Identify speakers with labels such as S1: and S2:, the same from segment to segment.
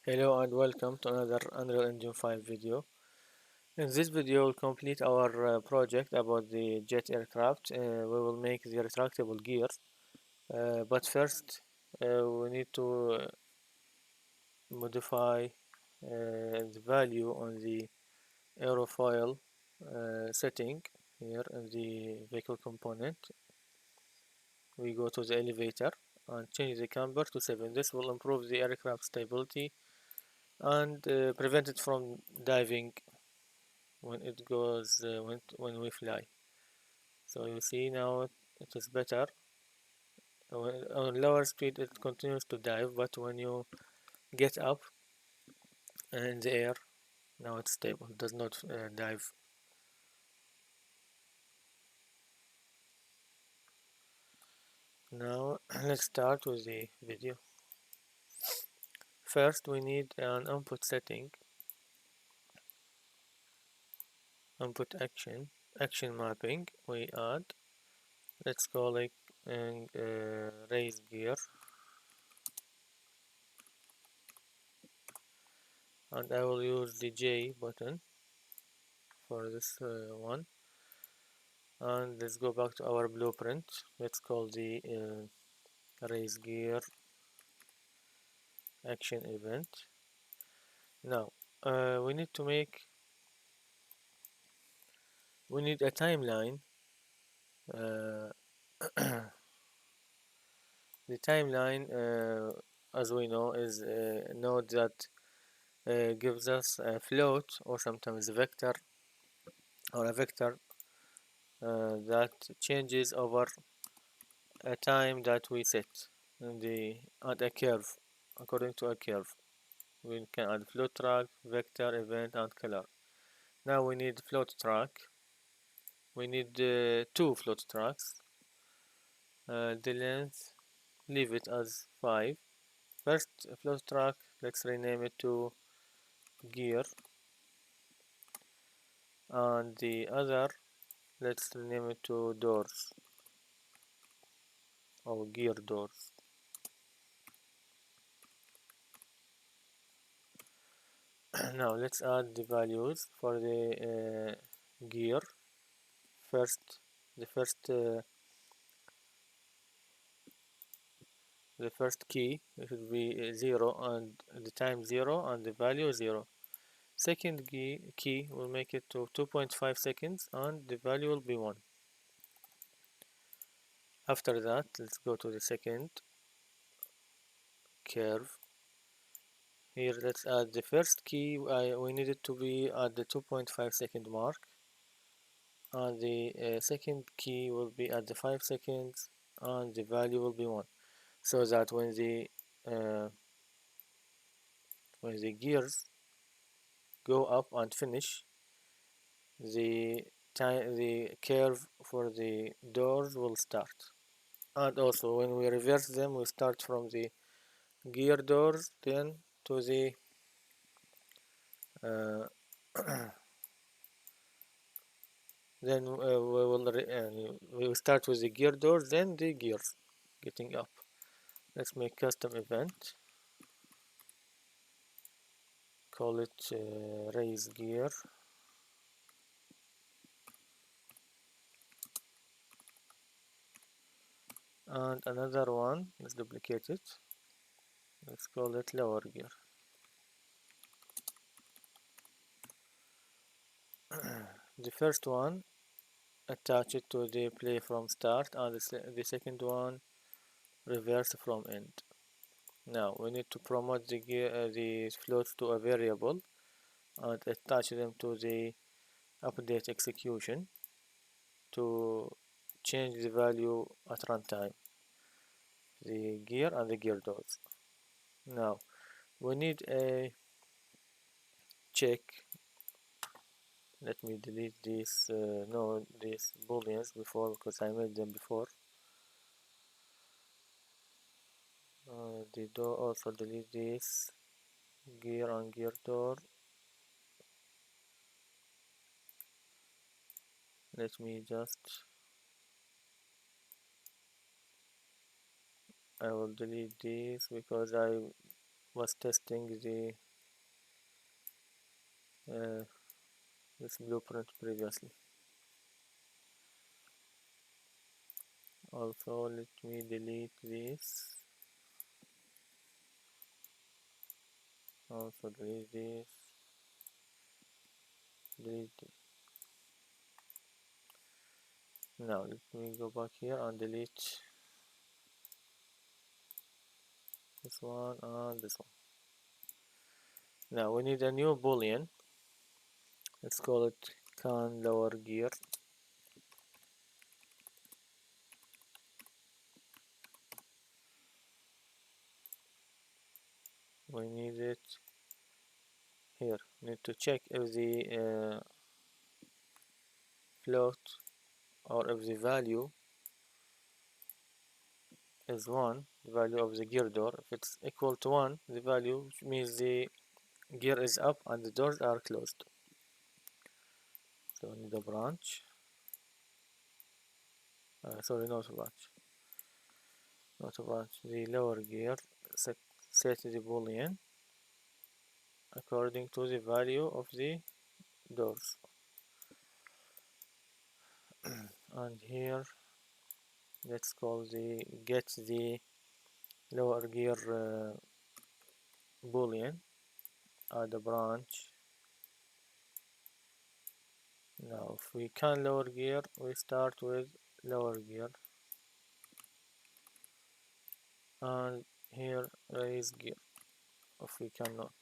S1: Hello and welcome to another Unreal Engine 5 video. In this video, we'll complete our project about the jet aircraft. We will make the retractable gear. But first, we need to modify the value on the aerofoil setting here in the vehicle component. We go to the elevator and change the camber to 7. This will improve the aircraft stability and prevent it from diving when it goes when we fly. So you see now it is better. On lower speed it continues to dive, but when you get up in the air, now it's stable, it does not dive. Now let's start with the video. First we need an input setting, input action mapping. We add, let's call it raise gear, and I will use the J button for this one. And let's go back to our blueprint. Let's call the raise gear action event. Now we need a timeline. uh, the timeline, as we know, is a node that gives us a float or sometimes a vector, or a vector that changes over a time that we set in the at a curve, according to a curve. We can add float track, vector, event, and color. Now we need float track. We need two float tracks. The length, leave it as 5. First float track, let's rename it to gear, and the other, let's rename it to doors, or gear doors. Now let's add the values for the gear. First, the first the first key, it should be 0 and the time 0 and the value 0. Second key will make it to 2.5 seconds and the value will be 1. After that, let's go to the second curve. Here let's add the first key. We need it to be at the 2.5 second mark, and the second key will be at the 5 seconds and the value will be 1, so that uh, when the gears go up and finish, the curve for the doors will start. And also when we reverse them, we start from the gear doors, then to the uh, then we will start with the gear doors, then the gears getting up. Let's make custom event, call it raise gear, and another one, let's duplicate it, let's call it lower gear. The first one, attach it to the play from start, and the second one, reverse from end. Now we need to promote the floats to a variable and attach them to the update execution to change the value at runtime, the gear and the gear doors. Now we need a check. Let me delete these these booleans before, because I made them before. The door, also delete this gear and gear door. Let me I will delete this because I was testing the this blueprint previously. Also, let me delete this. Also delete this. Delete this. Now let me go back here and delete this one and this one. Now we need a new boolean. Let's call it can lower gear. We need it here. Need to check if the float or if the value is 1, the value of the gear door. If it's equal to 1, the value, which means the gear is up and the doors are closed. So we need a branch. Sorry, not a branch. Not a branch. The lower gear, set the boolean according to the value of the doors. And here, let's call the get the lower gear boolean. Add a branch. Now, if we can lower gear, we start with lower gear. And here raise gear if we cannot.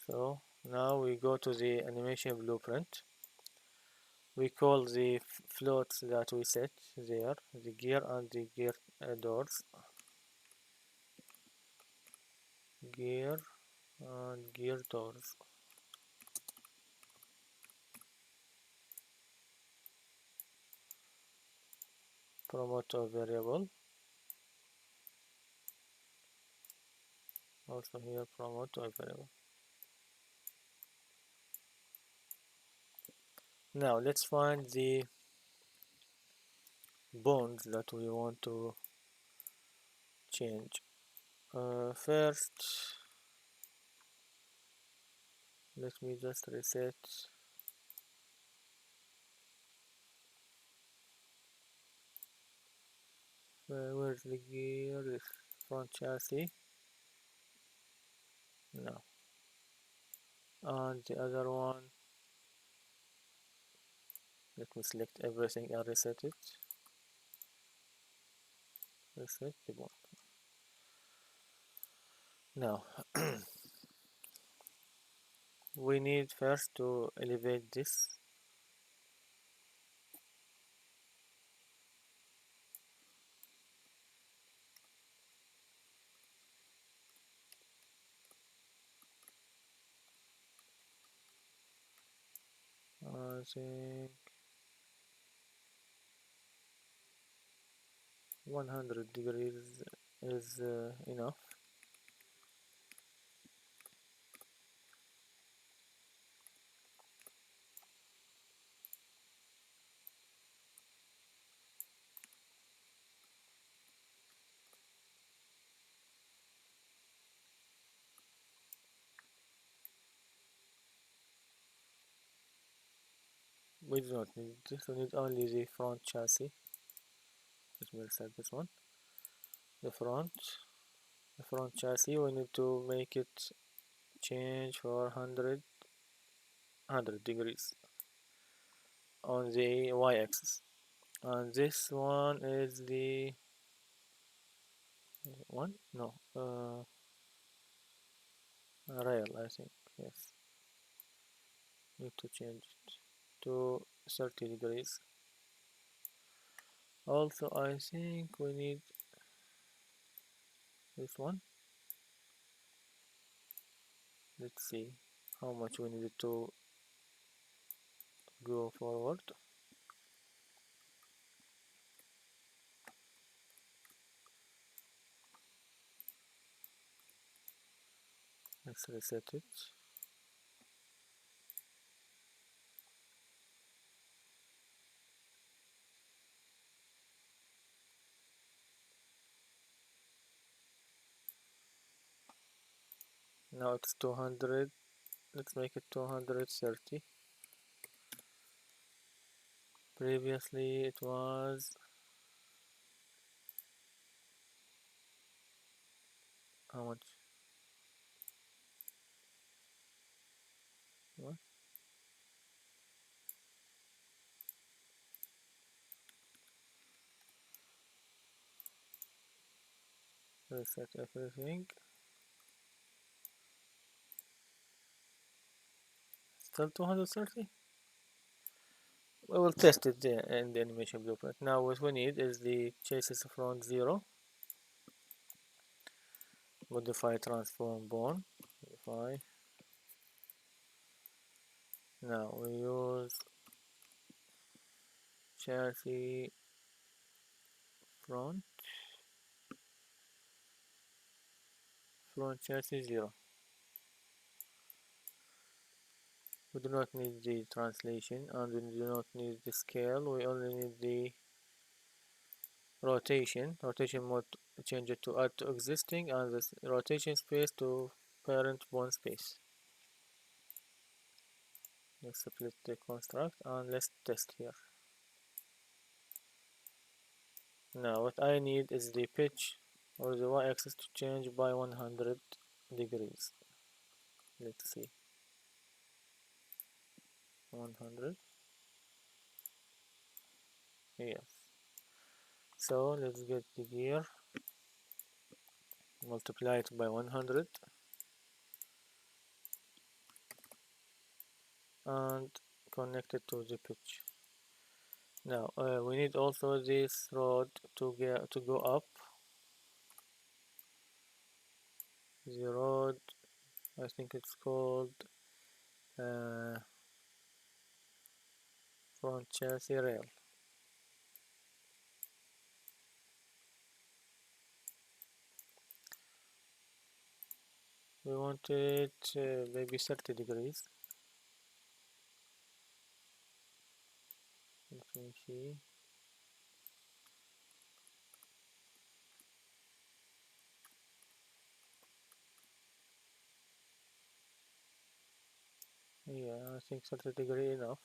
S1: So now we go to the animation blueprint. We call the floats that we set there the gear and the gear doors. Gear and gear doors. Promote a variable. Also here promote a variable. Now let's find the bonds that we want to change. First, let me just reset where's the gear, the front chassis. No. And the other one, let me select everything and reset it. Reset the bond. Now we need first to elevate this. I think 100 degrees is enough. We do not need this, we need only the front chassis. Let me reset this one. The front chassis, we need to make it change for 100 degrees on the y-axis. And this one is the one? No, rail, I think. Yes, need to change it to 30 degrees. Also, I think we need this one. Let's see how much we need to go forward. Let's reset it. Now it's 200. Let's make it 230. Previously it was how much? What? Reset everything. Still 230? We will test it there in the animation blueprint. Now what we need is the chases front 0. Modify transform bone. Modify. Now we use chassis front chassis 0. We do not need the translation and we do not need the scale. We only need the rotation mode, change it to add to existing, and this rotation space to parent bone space. Let's split the construct and let's test here. Now what I need is the pitch or the y-axis to change by 100 degrees. Let's see. 100. Yes. So let's get the gear, multiply it by 100 and connect it to the pitch. Now we need also this rod to go up. The rod, I think it's called front chassis rail. We want it maybe 30 degrees. Let me see. Yeah, I think 30 degree enough.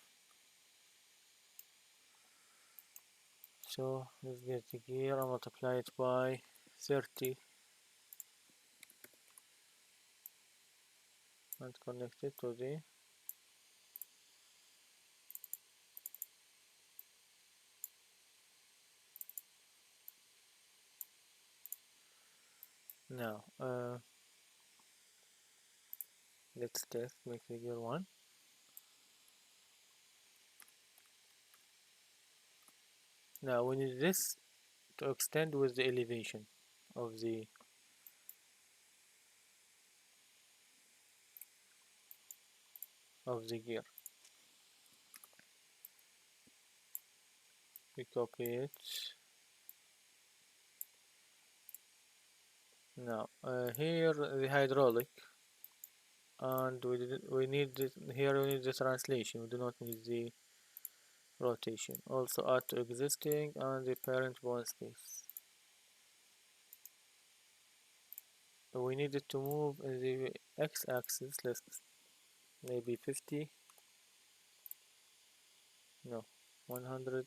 S1: So let's get the gear and multiply it by 30 and connect it to the now let's test, make the gear 1. Now we need this to extend with the elevation of the gear. We copy it. Now here the hydraulic, and we need this, here we need the translation. We do not need the rotation. Also add to existing and the parent bone space. So we need it to move in the x-axis. Let's maybe 50. No, 100.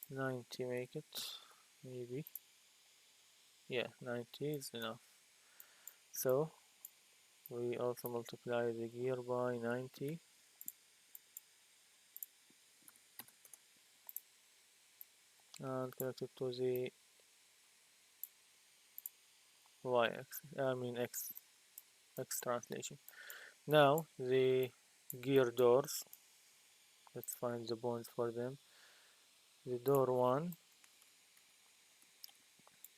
S1: 90 make it, maybe. Yeah, 90 is enough. So we also multiply the gear by 90 and connect it to the y-axis, I mean x translation. Now the gear doors, let's find the bones for them. The door 1,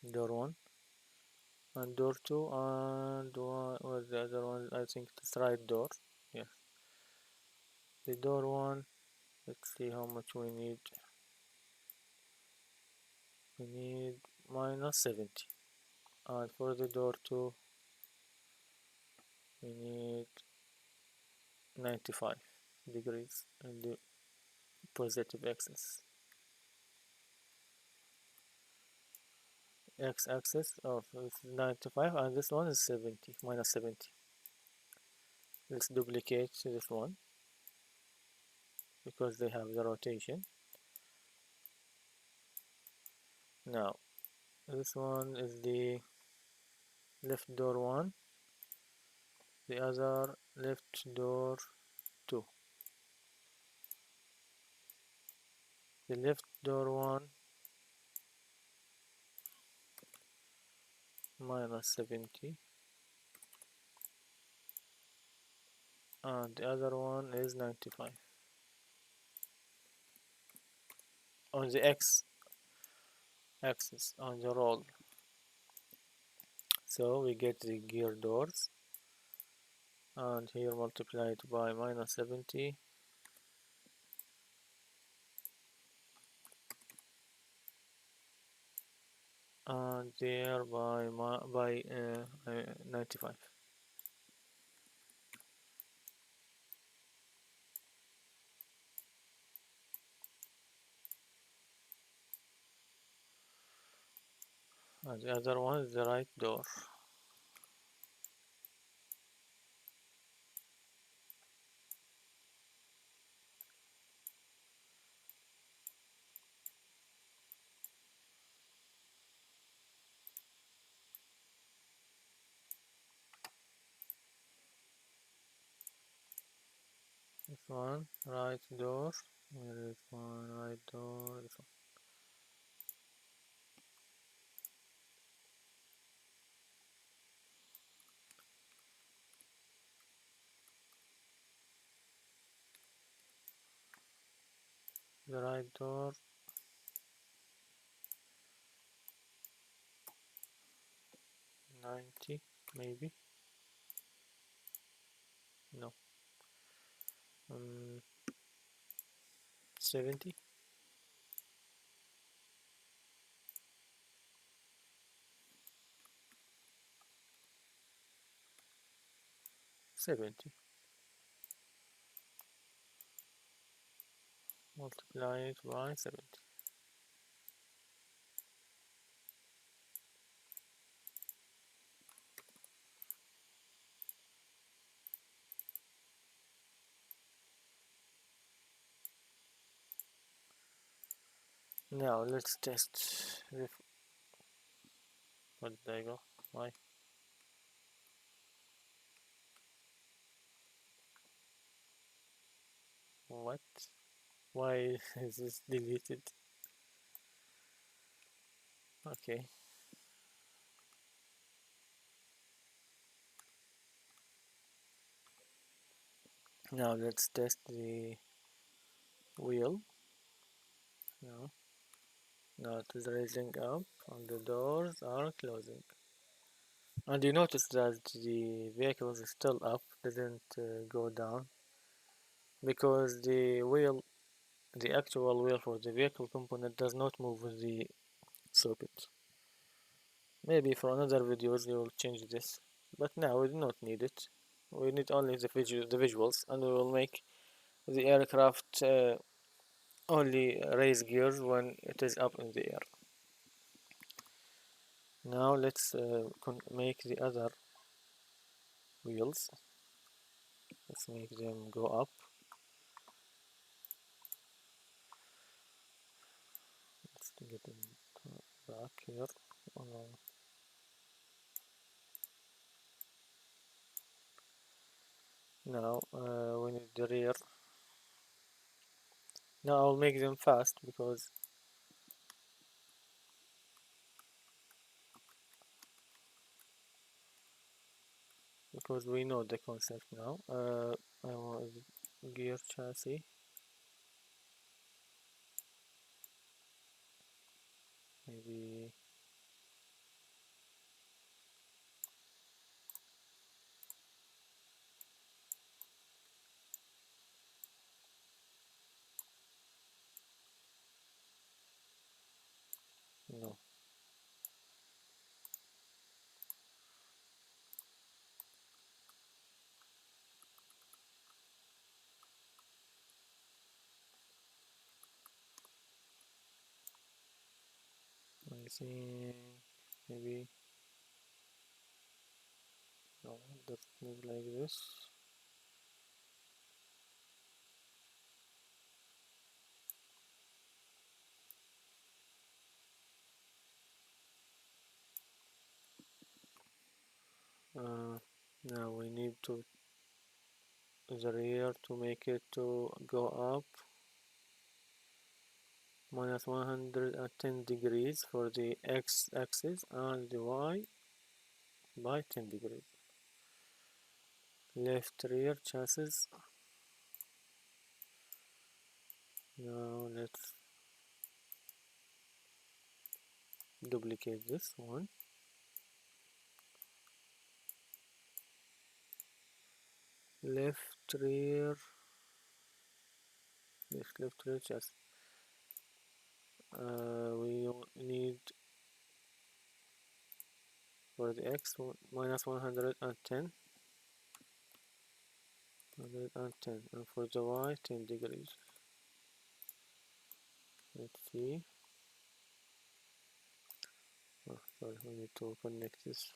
S1: and door 2, and where's the other one? I think it's right door. Yes, the door 1, let's see how much we need. We need minus 70, and for the door 2 we need 95 degrees in the positive axis. x-axis of 95, and this one is 70, minus 70. Let's duplicate this one because they have the rotation. Now this one is the left door 1, the other left door 2. The left door 1 minus 70, and the other one is 95 on the x-axis on the roll. So we get the gear doors, and here multiplied by minus 70, and there by 95. And the other one is the right door. This one right door. Where is one right door? This one. The right door. 90 maybe. No. 70. 70 multiplied by 70. Now let's test if what did I go? Why? What? Why is this deleted? Okay. Now let's test the wheel. No. Now it is raising up and the doors are closing. And you notice that the vehicle is still up, didn't go down, because the actual wheel for the vehicle component does not move with the socket. Maybe for another videos we will change this, but now we do not need it. We need only the visuals, and we will make the aircraft only raise gears when it is up in the air. Now let's make the other wheels. Let's make them go up. Let's get them back here. Now we need the rear. Now I'll make them fast because we know the concept now. I want gear chassis. Maybe no. I think maybe no, that move like this. Now we need to the rear to make it to go up minus 110 degrees for the x-axis and the y by 10 degrees. Left rear chassis. Now let's duplicate this one. Left rear, left rear chassis. We need for the x minus 110, and for the y 10 degrees. Let's see. Oh, sorry, we need to connect this.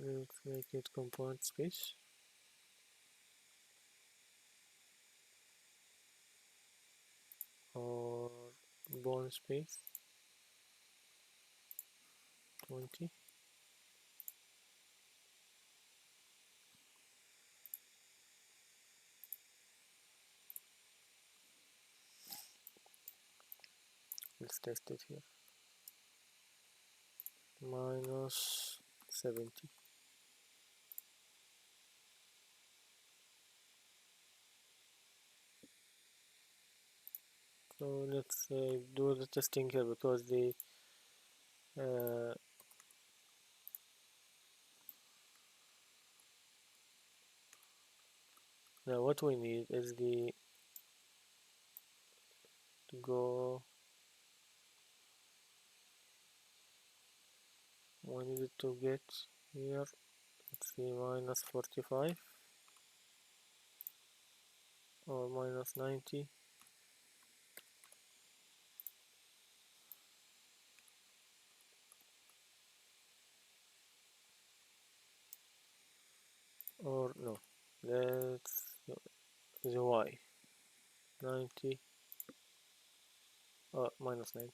S1: Let's make it component space. Or bone space 20. Let's test it here. Minus 70. So let's do the testing here because the now what we need is the to go. We need to get here. Let's see, minus 45 or minus 90. Or no, let's the y 90 minus 90.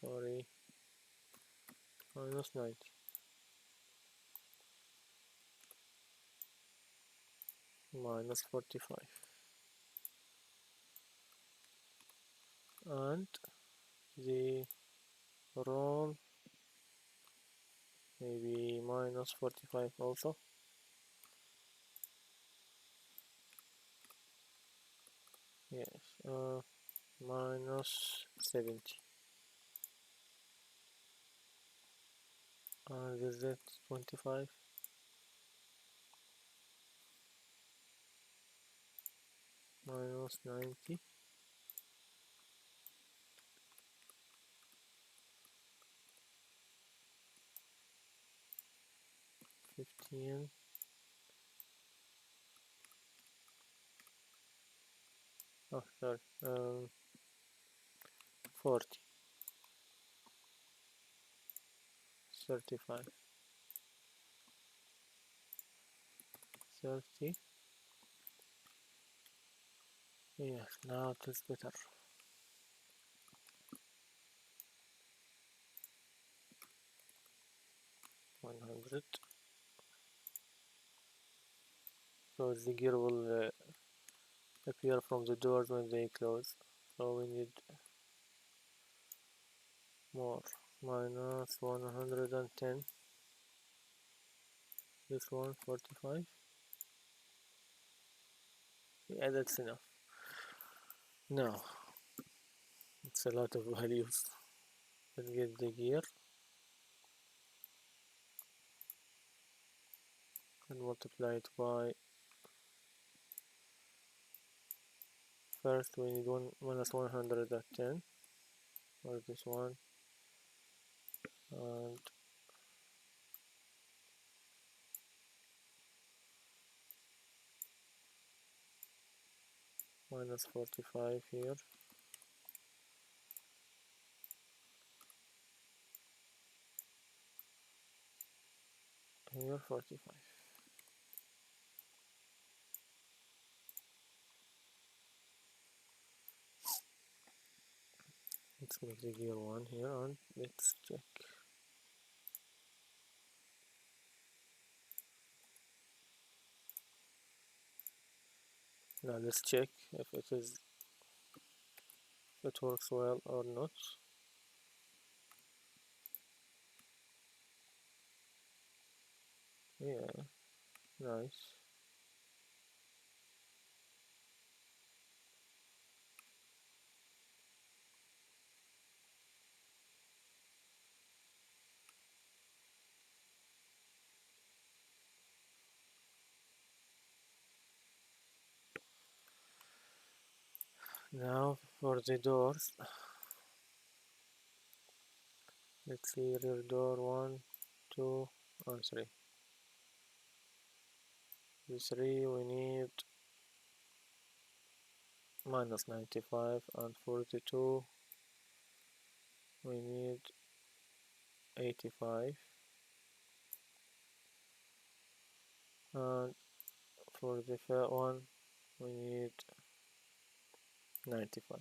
S1: Sorry, minus 90. Minus 45 and the roll maybe minus 45 also. Yes, minus 70 and is that 25 minus 90 15 oh sorry 40 35 30. Yes, now it is better. 100. So the gear will appear from the doors when they close, so we need more. Minus 110. This one 45. Yeah, that's enough. Now it's a lot of values. Let's get the gear and multiply it by, first we need minus 110 or this one and minus 45 here. Here 45. Let's make the gear 1 here and let's check. Now let's check if it works well or not. Yeah, nice. Now for the doors, let's see rear door 1, 2 and 3. The 3 we need minus 95, and for the 2 we need 85, and for the third one we need 95.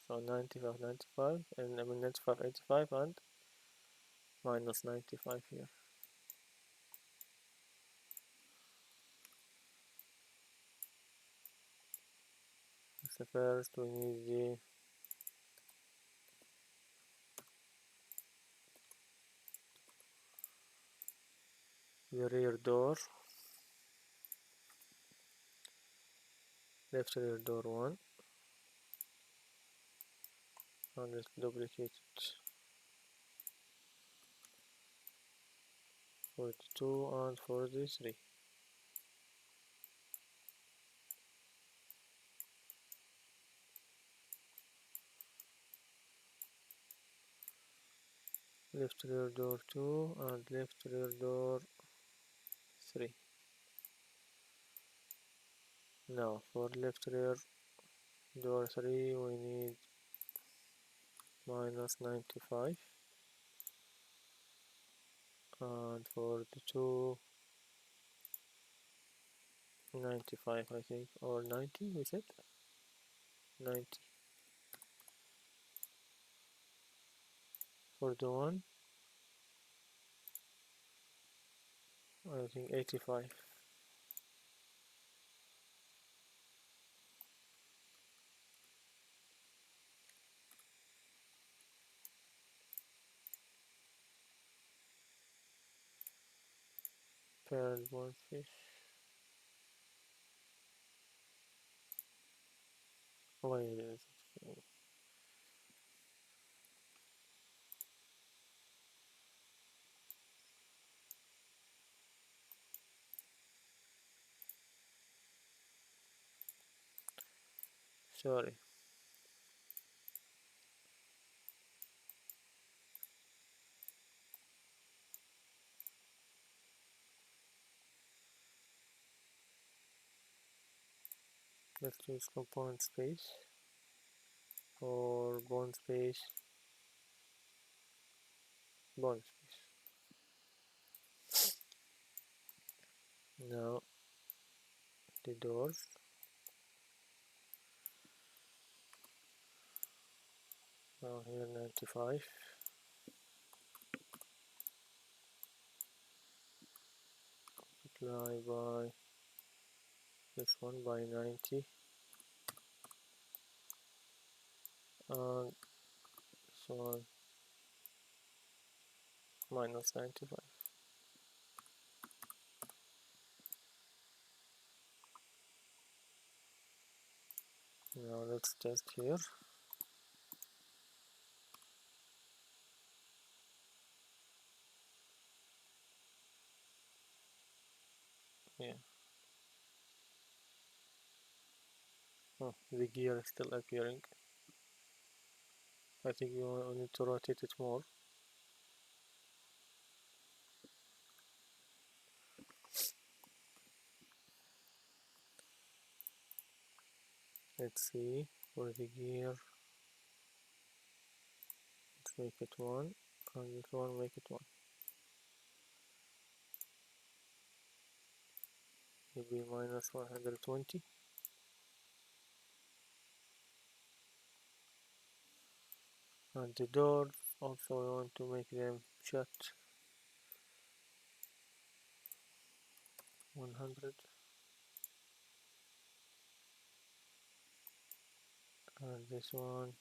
S1: So 95, 95, and I mean 95, 85, and minus 95 here. So first we need the rear door, left rear door 1, and let's duplicate it for the 2 and for the 3. Left rear door 2 and left rear door 3. Now for left rear door 3 we need minus 95, and for the 2 95 I think, or 90 we said? 90. For the 1 I think 85. Parent one fish. Why is it? Sorry. Let's choose component space or bond space. Bond space. Now the doors. Now here 95. Multiply by this one by 90, and so on minus 95. Now let's test here. Yeah. Oh, the gear is still appearing. I think we need to rotate it more. let's see, for the gear, let's make it 1, and this one make it 1. Maybe minus 120. And the doors also I want to make them shut 100, and this one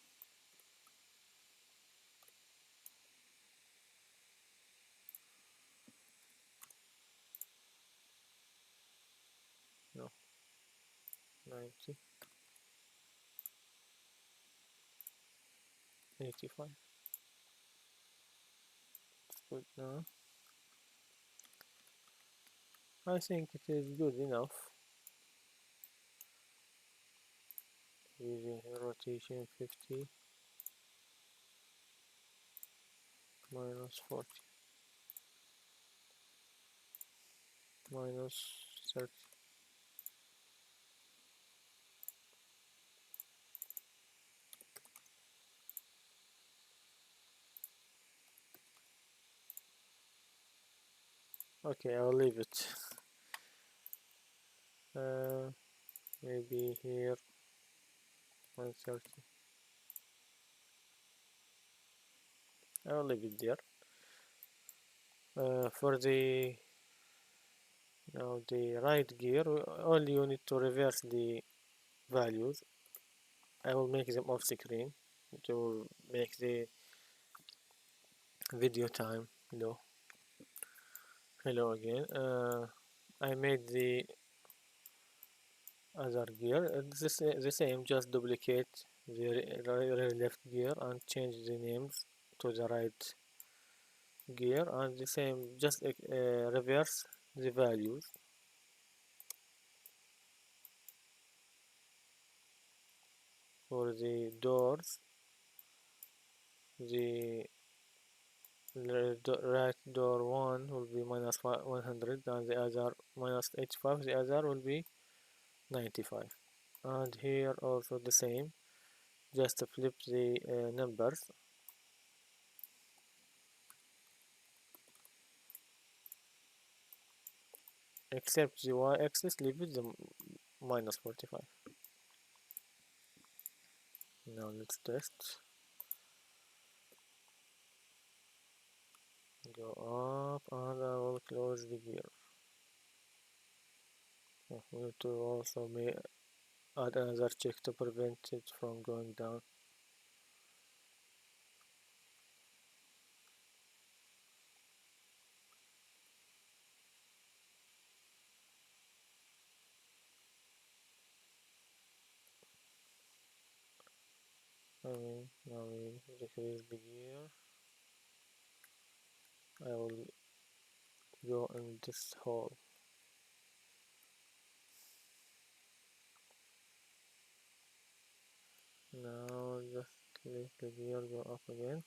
S1: no 90, 85. It's good now. I think it is good enough. Using rotation 50 minus 40 minus 30. Okay, I'll leave it. Maybe here 130. I'll leave it there. For the now the right gear, only you need to reverse the values. I will make them off screen to make the video time low. Hello again. I made the other gear. It's the same, just duplicate the left gear and change the names to the right gear, and the same, just reverse the values. For the doors, the right door 1 will be minus 100, and the other minus 85, the other will be 95. And here also the same, just flip the numbers, except the y-axis, leave it the minus 45. Now let's test. Go up, and I will close the gear. We need to also add another check to prevent it from going down. Now we decrease the gear. I will go in this hole. Now just let the gear go up again.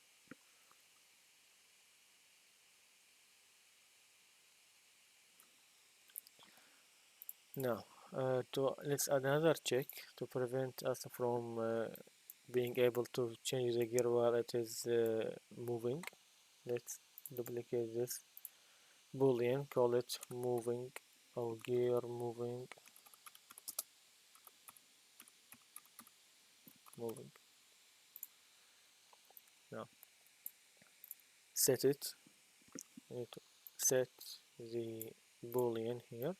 S1: Now let's add another check to prevent us from being able to change the gear while it is moving. Let's duplicate this boolean, call it moving or gear moving. Now set it. We need to set the boolean here.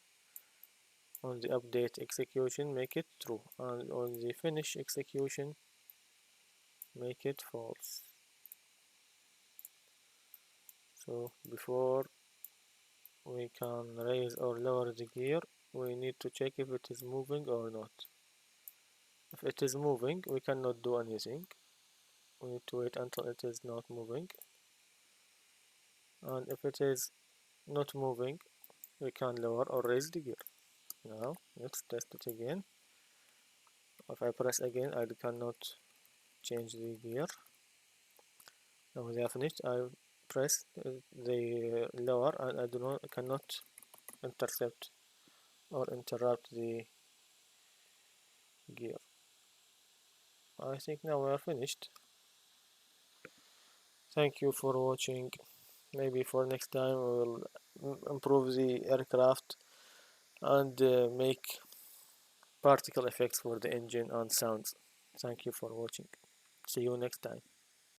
S1: On the update execution, make it true, and on the finish execution, make it false. So before we can raise or lower the gear, we need to check if it is moving or not. If it is moving, we cannot do anything. We need to wait until it is not moving. And if it is not moving, we can lower or raise the gear. Now let's test it again. If I press again, I cannot change the gear. Now they are finished. I press the lower, and I cannot intercept or interrupt the gear. I think now we are finished. Thank you for watching. Maybe for next time we will improve the aircraft and make particle effects for the engine and sounds. Thank you for watching. See you next time.